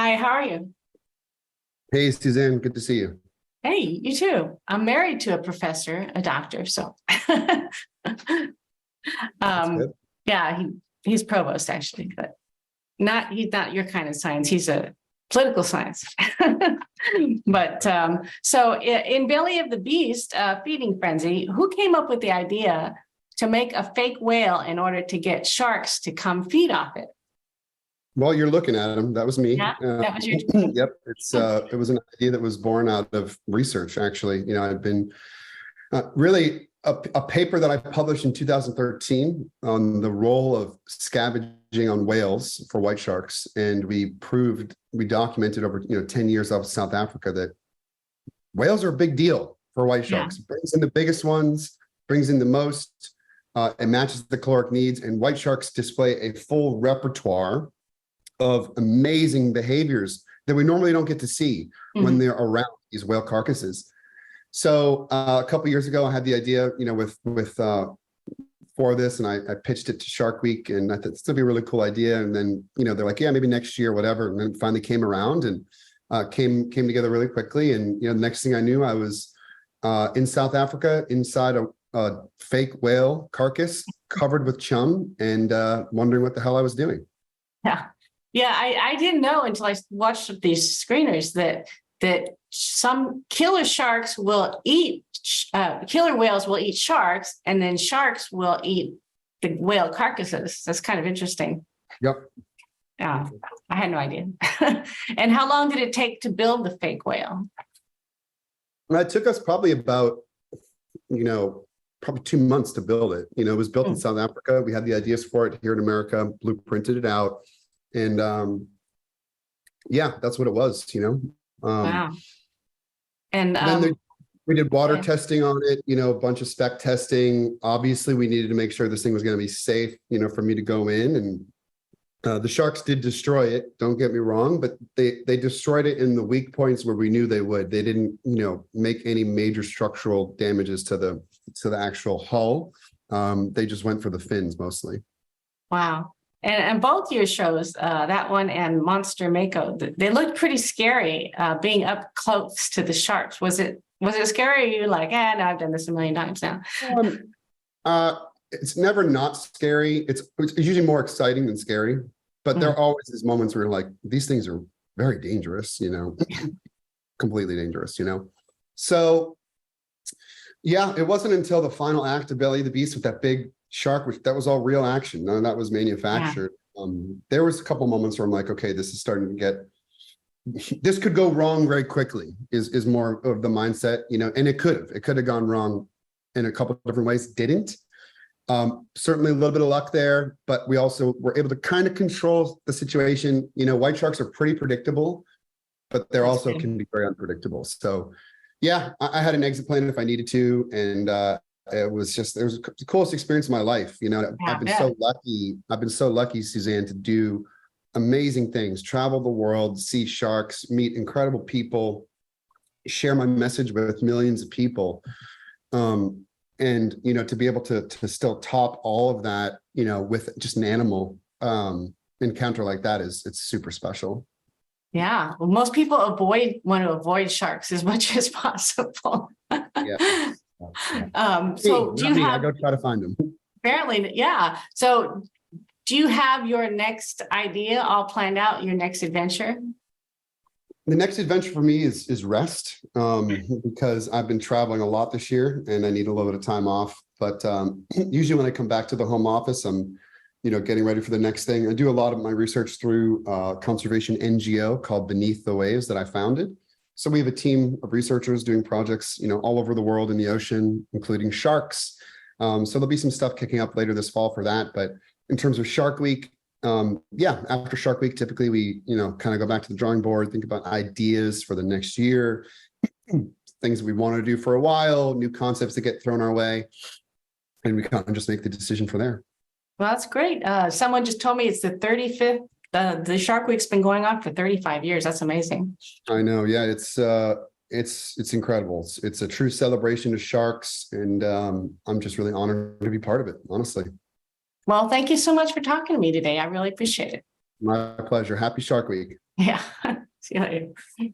Hi, how are you? Hey, Suzanne, good to see you. Hey, you too. I'm married to a professor, a doctor, so That's um good. yeah, he's provost actually, but he's not your kind of science. He's a political science. But in Belly of the Beast, Feeding Frenzy, who came up with the idea to make a fake whale in order to get sharks to come feed off it? Well, you're looking at him. That was me. Yeah, that was your Yep, it was an idea that was born out of research, actually. I've been really a paper that I published in 2013 on the role of scavenging on whales for white sharks, and we documented over 10 years of South Africa that whales are a big deal for white yeah. sharks. It brings in the biggest ones, brings in the most. It matches the caloric needs, and white sharks display a full repertoire of amazing behaviors that we normally don't get to see when they're around these whale carcasses. So a couple of years ago, I had the idea, for this, and I pitched it to Shark Week, and I thought this would be a really cool idea. And then, they're like, yeah, maybe next year, whatever. And then it finally came around and came together really quickly. And the next thing I knew, I was in South Africa inside a fake whale carcass covered with chum and wondering what the hell I was doing. Yeah. Yeah, I didn't know until I watched these screeners that some killer sharks will eat killer whales will eat sharks, and then sharks will eat the whale carcasses. That's kind of interesting. Yep. Yeah, I had no idea. And how long did it take to build the fake whale? It took us probably about, probably 2 months to build it. It was built in South Africa. We had the ideas for it here in America, blueprinted it out. And yeah, that's what it was, Wow. And then we did water testing on it, a bunch of spec testing. Obviously, we needed to make sure this thing was going to be safe, for me to go in. And the sharks did destroy it. Don't get me wrong, but they destroyed it in the weak points where we knew they would. They didn't, make any major structural damages to the actual hull. They just went for the fins mostly. wow. And both your shows, that one and Monster Mako, they looked pretty scary, being up close to the sharks. Was it scary? Or you like, no, I've done this a million times now. It's never not scary. It's usually more exciting than scary. But there are always these moments where you're like, these things are very dangerous, completely dangerous, So yeah, it wasn't until the final act of Belly of the Beast with that big shark, which that was all real action. None of that was manufactured. Yeah. There was a couple moments where I'm like, okay, this is starting to get, this could go wrong very quickly is more of the mindset, and it could have gone wrong in a couple of different ways. Didn't. Certainly a little bit of luck there, but we also were able to kind of control the situation. White sharks are pretty predictable, but they're also can be very unpredictable. So yeah, I had an exit plan if I needed to. And it was the coolest experience of my life. I've been so lucky, Suzanne, to do amazing things, travel the world, see sharks, meet incredible people, share my message with millions of people. And, to be able to still top all of that, with just an animal encounter like that it's super special. Yeah. Well, most people want to avoid sharks as much as possible. Yeah. So do you have, I go try to find them. Apparently, yeah. So do you have your next idea all planned out, your next adventure? The next adventure for me is rest, because I've been traveling a lot this year and I need a little bit of time off. But usually when I come back to the home office, I'm, getting ready for the next thing. I do a lot of my research through a conservation NGO called Beneath the Waves that I founded. So we have a team of researchers doing projects, all over the world in the ocean, including sharks. So there'll be some stuff kicking up later this fall for that. But in terms of Shark Week, yeah, after Shark Week, typically we, kind of go back to the drawing board, think about ideas for the next year, things we want to do for a while, new concepts that get thrown our way, and we kind of just make the decision from there. Well, that's great. Someone just told me it's the 35th. The Shark Week's been going on for 35 years. That's amazing. I know. Yeah, it's incredible. It's a true celebration of sharks, and I'm just really honored to be part of it, honestly. Well, thank you so much for talking to me today. I really appreciate it. My pleasure. Happy Shark Week. Yeah. See you later.